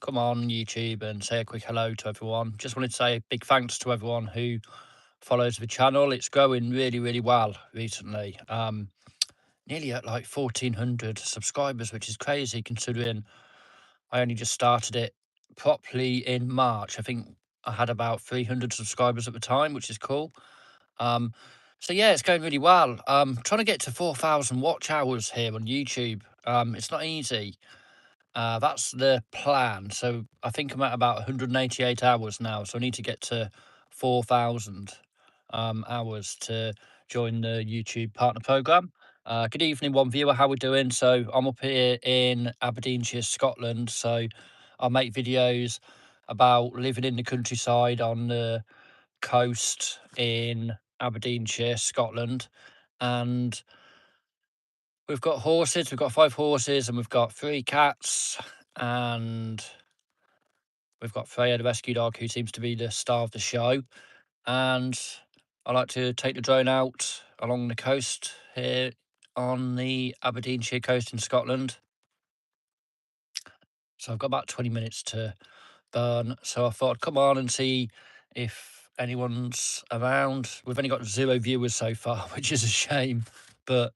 come on YouTube and say a quick hello to everyone. Just wanted to say a big thanks to everyone who follows the channel. It's growing really, really well recently. Nearly at like 1,400 subscribers, which is crazy considering I only just started it properly in March. I think I had about 300 subscribers at the time, which is cool. Um, so yeah, it's going really well. Trying to get to 4,000 watch hours here on YouTube. It's not easy. That's the plan. So I think I'm at about 188 hours now. So I need to get to 4,000 hours to join the YouTube partner program. Good evening, one viewer. How we doing? So I'm up here in Aberdeenshire, Scotland. So I make videos about living in the countryside on the coast in Aberdeenshire, Scotland, and we've got horses. We've got 5 horses, and we've got 3 cats, and we've got Freya, the rescue dog, who seems to be the star of the show. And I like to take the drone out along the coast here on the Aberdeenshire coast in Scotland. So I've got about 20 minutes to burn. So I thought I'd come on and see if anyone's around. We've only got 0 viewers so far, which is a shame, but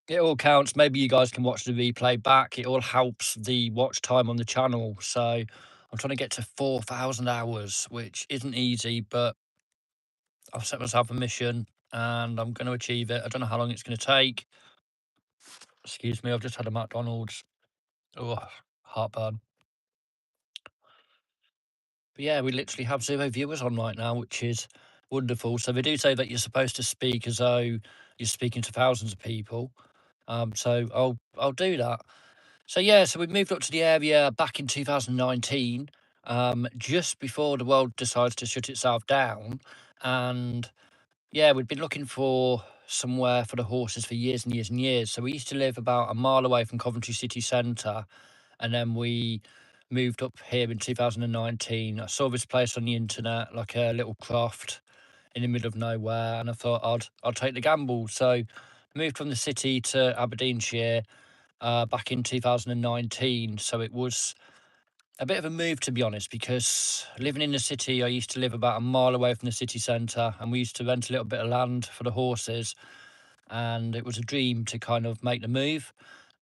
it all counts. Maybe you guys can watch the replay back. It all helps the watch time on the channel. So I'm trying to get to 4,000 hours, which isn't easy, but I've set myself a mission and I'm going to achieve it. I don't know how long it's going to take. Excuse me, I've just had a McDonald's. Oh, heartburn. But yeah, we literally have 0 viewers on right now, which is wonderful. So they do say that you're supposed to speak as though you're speaking to thousands of people. So I'll do that. So yeah, so we moved up to the area back in 2019, just before the world decides to shut itself down. And yeah, we'd been looking for somewhere for the horses for years and years and years. So we used to live about a mile away from Coventry city centre, and then we moved up here in 2019. I saw this place on the internet, like a little croft in the middle of nowhere, and I thought I'd take the gamble. So moved from the city to Aberdeenshire back in 2019. So it was a bit of a move, to be honest, because living in the city, I used to live about a mile away from the city centre, and we used to rent a little bit of land for the horses, and it was a dream to kind of make the move.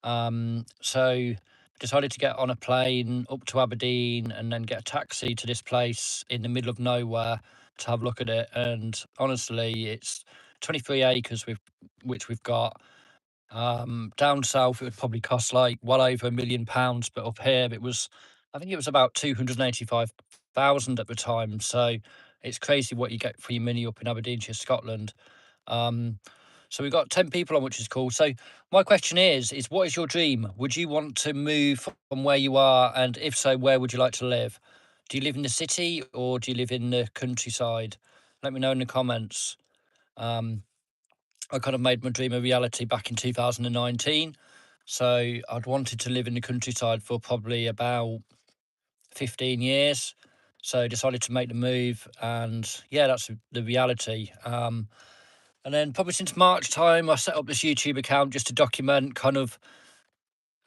So decided to get on a plane up to Aberdeen and then get a taxi to this place in the middle of nowhere to have a look at it. And honestly, it's 23 acres which we've got. Down south, it would probably cost like well over £1 million, but up here I think it was about 285,000 at the time. So it's crazy what you get for your money up in Aberdeenshire, Scotland. Um, so we've got 10 people on, which is cool. So my question is what is your dream? Would you want to move from where you are? And if so, where would you like to live? Do you live in the city or do you live in the countryside? Let me know in the comments. I kind of made my dream a reality back in 2019. So I'd wanted to live in the countryside for probably about 15 years. So decided to make the move, and yeah, that's the reality. And then probably since March time, I set up this YouTube account just to document kind of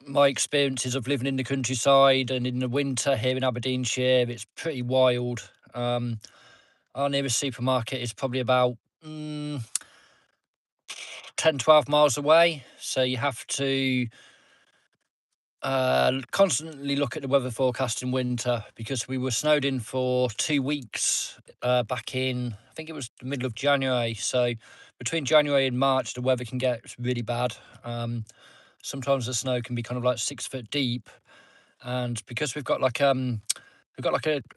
my experiences of living in the countryside and in the winter here in Aberdeenshire. It's pretty wild. Our nearest supermarket is probably about 10, 12 miles away. So you have to constantly look at the weather forecast in winter, because we were snowed in for 2 weeks back in, I think it was the middle of January. So between January and March, the weather can get really bad. Sometimes the snow can be kind of like 6 foot deep, and because we've got like a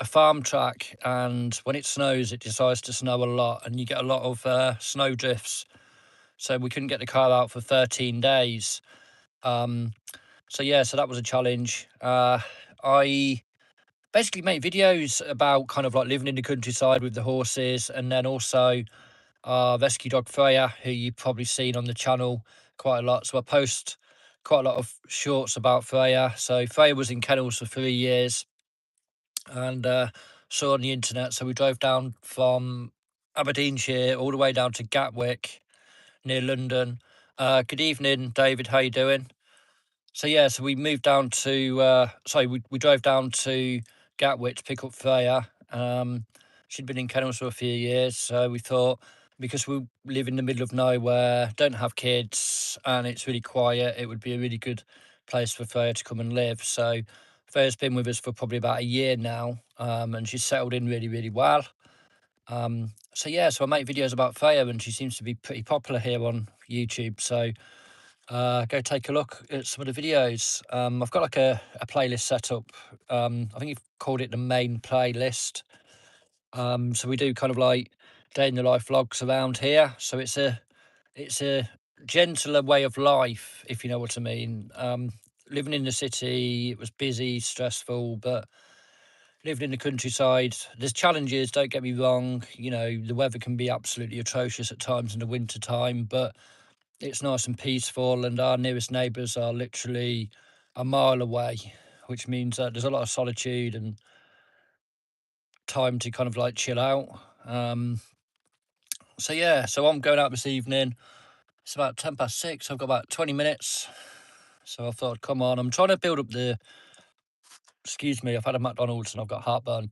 farm track, and when it snows, it decides to snow a lot, and you get a lot of snow drifts. So we couldn't get the car out for 13 days. So yeah, so that was a challenge. I basically make videos about kind of like living in the countryside with the horses, and then also our rescue dog Freya, who you've probably seen on the channel quite a lot. So I post quite a lot of shorts about Freya. So Freya was in kennels for 3 years, and saw on the internet. So we drove down from Aberdeenshire all the way down to Gatwick near London. Good evening, David. How you doing? So yeah, so we moved down to sorry, we drove down to Gatwick to pick up Freya. She'd been in kennels for a few years, so we thought because we live in the middle of nowhere, don't have kids, and it's really quiet, it would be a really good place for Freya to come and live. So Freya's been with us for probably about a year now, and she's settled in really, really well. So yeah, so I make videos about Freya, and she seems to be pretty popular here on YouTube. So go take a look at some of the videos. I've got like a playlist set up. I think you've called it the main playlist. So we do kind of like day in the life vlogs around here. So it's a gentler way of life, if you know what I mean. Living in the city, it was busy, stressful, but living in the countryside, there's challenges, don't get me wrong. You know, the weather can be absolutely atrocious at times in the winter time, but it's nice and peaceful, and our nearest neighbours are literally a mile away, which means that there's a lot of solitude and time to kind of like chill out. Um, so yeah, so I'm going out this evening. It's about 6:10. I've got about 20 minutes. So I thought, come on, I'm trying to build up the, excuse me, I've had a McDonald's and I've got heartburn.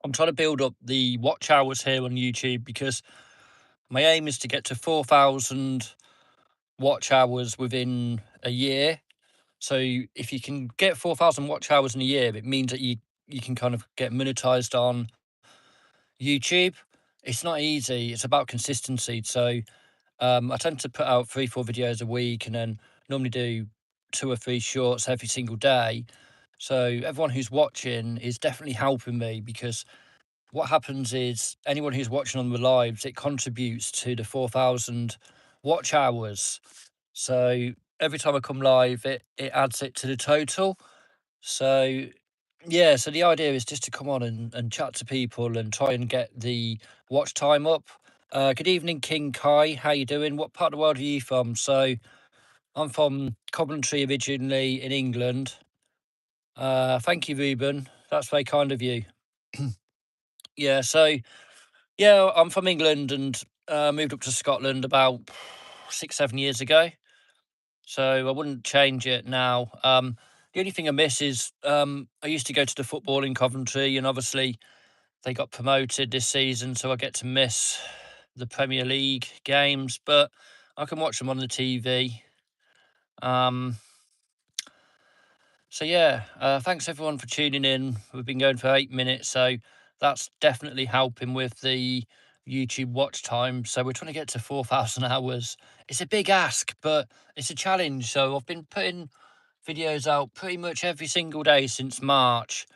I'm trying to build up the watch hours here on YouTube because my aim is to get to 4,000 watch hours within a year. So if you can get 4,000 watch hours in a year, it means that you can kind of get monetized on YouTube. It's not easy. It's about consistency. So I tend to put out 3, 4 videos a week, and then normally do 2 or 3 shorts every single day. So everyone who's watching is definitely helping me, because what happens is anyone who's watching on the lives, it contributes to the 4,000 watch hours. So every time I come live, it adds it to the total. So yeah, so the idea is just to come on and chat to people and try and get the watch time up. Good evening, King Kai. How you doing? What part of the world are you from? So I'm from Coventry originally in England. Thank you, Ruben. That's very kind of you. Yeah, so yeah, I'm from England and moved up to Scotland about 6, 7 years ago. So I wouldn't change it now. The only thing I miss is I used to go to the football in Coventry, and obviously they got promoted this season, so I get to miss the Premier League games, but I can watch them on the TV. Um, so yeah, thanks everyone for tuning in. We've been going for 8 minutes, so that's definitely helping with the YouTube watch time. So we're trying to get to 4,000 hours. It's a big ask, but it's a challenge. So I've been putting videos out pretty much every single day since March.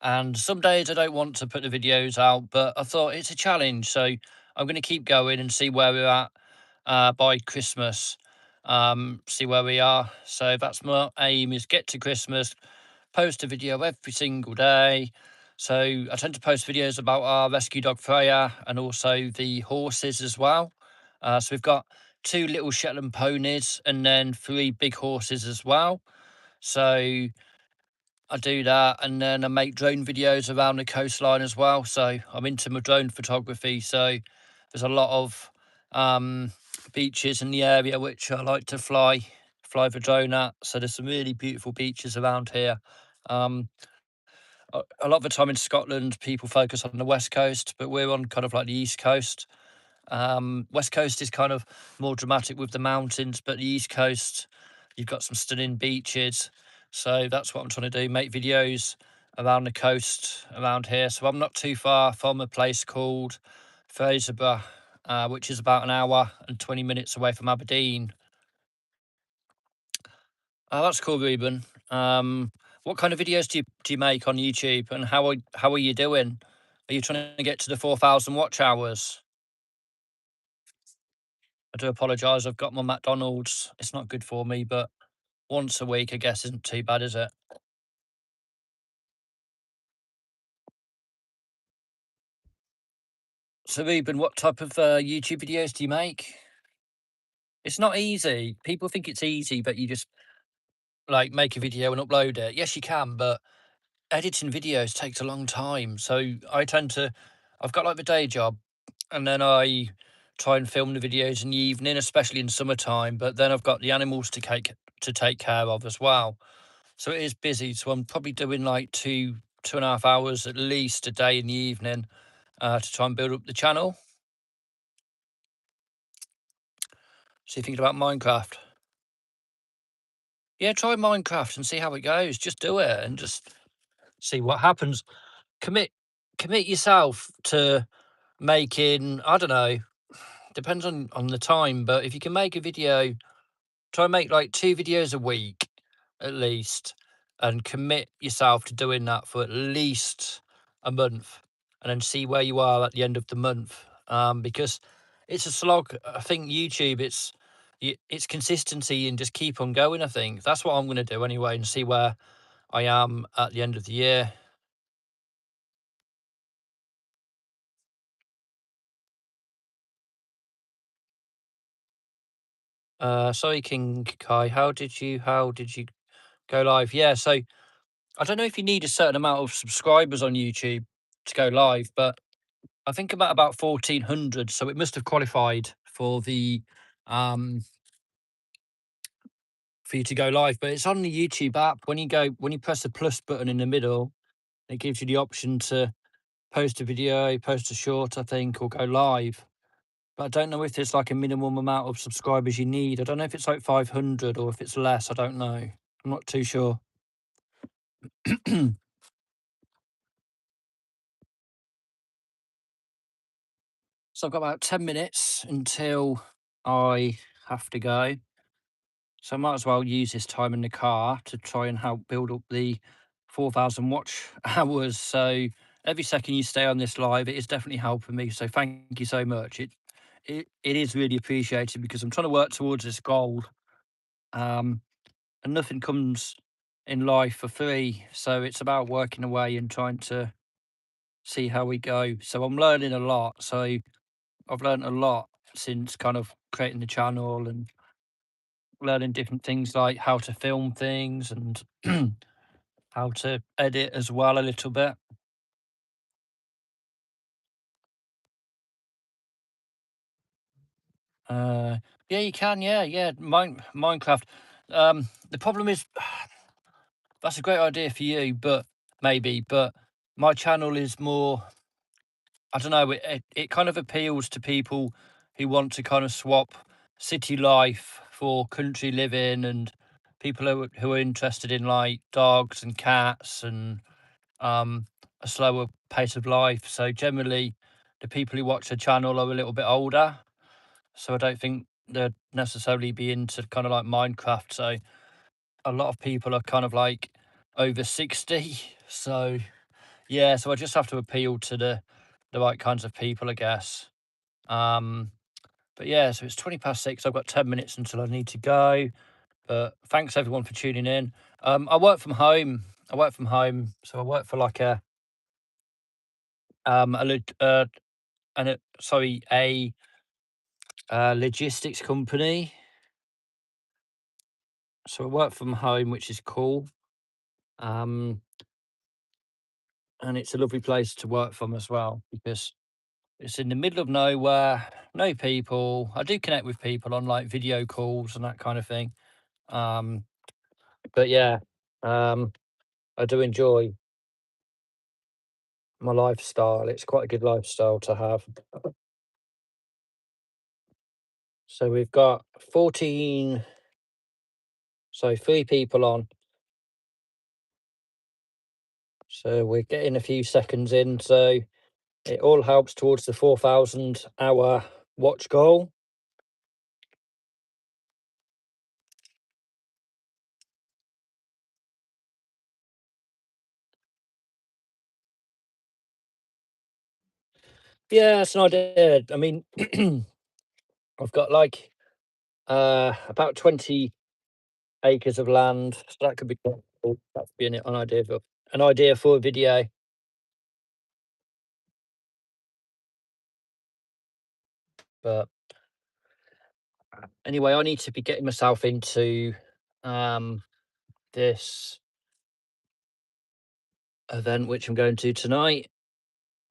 And some days I don't want to put the videos out, but I thought it's a challenge. So I'm going to keep going and see where we're at by Christmas. See where we are. So that's my aim, is get to Christmas, post a video every single day. So I tend to post videos about our rescue dog Freya and also the horses as well. So we've got 2 little Shetland ponies and then 3 big horses as well. So I do that, and then I make drone videos around the coastline as well. So I'm into my drone photography. So there's a lot of beaches in the area which I like to fly the drone at. So there's some really beautiful beaches around here. Um, a lot of the time in Scotland, people focus on the west coast, but we're on kind of like the east coast. West coast is kind of more dramatic with the mountains, but the east coast, you've got some stunning beaches. So that's what I'm trying to do, make videos around the coast around here. So I'm not too far from a place called Fraserburgh, which is about an hour and 20 minutes away from Aberdeen. Oh, that's cool, Ruben. What kind of videos do you make on YouTube, and how are you doing? Are you trying to get to the 4,000 watch hours? I do apologise. I've got my McDonald's. It's not good for me, but once a week, I guess, isn't too bad, is it? So, Ruben, what type of YouTube videos do you make? It's not easy. People think it's easy, but you just like make a video and upload it. Yes, you can, but editing videos takes a long time. So I tend to, I've got like the day job, and then I try and film the videos in the evening, especially in summertime. But then I've got the animals to take care of as well. So it is busy. So I'm probably doing like 2.5 hours at least a day in the evening to try and build up the channel. So you're thinking about Minecraft? Yeah, try Minecraft and see how it goes. Just do it and just see what happens. Commit commit yourself to making, I don't know, depends on the time, but if you can make a video, try and make like 2 videos a week at least, and commit yourself to doing that for at least a month, and then see where you are at the end of the month. Because it's a slog. I think YouTube, it's consistency and just keep on going. I think that's what I'm going to do anyway, and see where I am at the end of the year. Sorry, King Kai. How did you go live? Yeah, so I don't know if you need a certain amount of subscribers on YouTube to go live, but I think about 1,400. So it must have qualified um for you to go live. But it's on the YouTube app. When you press the plus button in the middle, it gives you the option to post a video, post a short, I think, or go live. But I don't know if there's like a minimum amount of subscribers you need. I don't know if it's like 500 or if it's less. I don't know. I'm not too sure. So I've got about 10 minutes until I have to go. So I might as well use this time in the car to try and help build up the 4,000 watch hours. So every second you stay on this live, it is definitely helping me. So thank you so much. It is really appreciated because I'm trying to work towards this goal. Um, and nothing comes in life for free. So it's about working away and trying to see how we go. So I'm learning a lot. So I've learned a lot since kind of creating the channel and learning different things like how to film things and how to edit as well a little bit. Uh, yeah, you can. Yeah, yeah. Minecraft. The problem is that's a great idea for you, but maybe, but my channel is more. I don't know. It kind of appeals to people who want to kind of swap city life for country living, and people who are interested in like dogs and cats and um, a slower pace of life. So generally, the people who watch the channel are a little bit older. So I don't think they'd necessarily be into kind of like Minecraft. So a lot of people are kind of like over 60. So yeah, so I just have to appeal to the right kinds of people, I guess. Um, but yeah, so it's 20 past 6. I've got 10 minutes until I need to go. But thanks everyone for tuning in. I work from home. So I work for like a leg- and a, sorry, a logistics company. So I work from home, which is cool. Um, and it's a lovely place to work from as well because it's in the middle of nowhere, no people. I do connect with people on like video calls and that kind of thing. Um, but yeah, um, I do enjoy my lifestyle. It's quite a good lifestyle to have. So we've got 14, so 3 people on. So we're getting a few seconds in. So it all helps towards the 4,000 hour watch goal. Yeah, it's an idea. I mean, I've got like about 20 acres of land. So that could be cool. That could be an idea for a video. But anyway, I need to be getting myself into um this event which I'm going to tonight.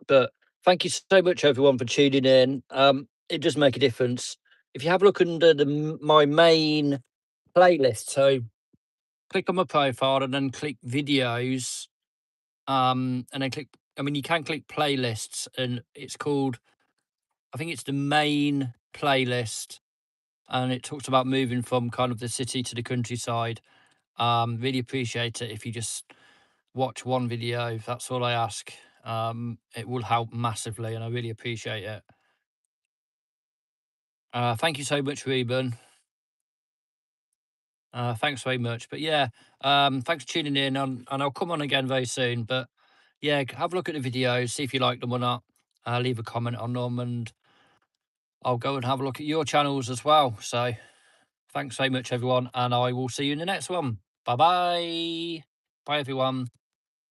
But thank you so much everyone for tuning in. It does make a difference. If you have a look under my main playlist. So click on my profile and then click videos, and then click. I mean, you can click playlists, and it's called. I think it's the main playlist, and it talks about moving from kind of the city to the countryside. Really appreciate it if you just watch one video. That's all I ask. It will help massively, and I really appreciate it. Thank you so much, Reuben. Thanks very much. But yeah, thanks for tuning in, and I'll come on again very soon. But yeah, have a look at the videos, see if you like them or not. Leave a comment on them, and I'll go and have a look at your channels as well. So thanks so much, everyone, and I will see you in the next one. Bye bye. Bye, everyone.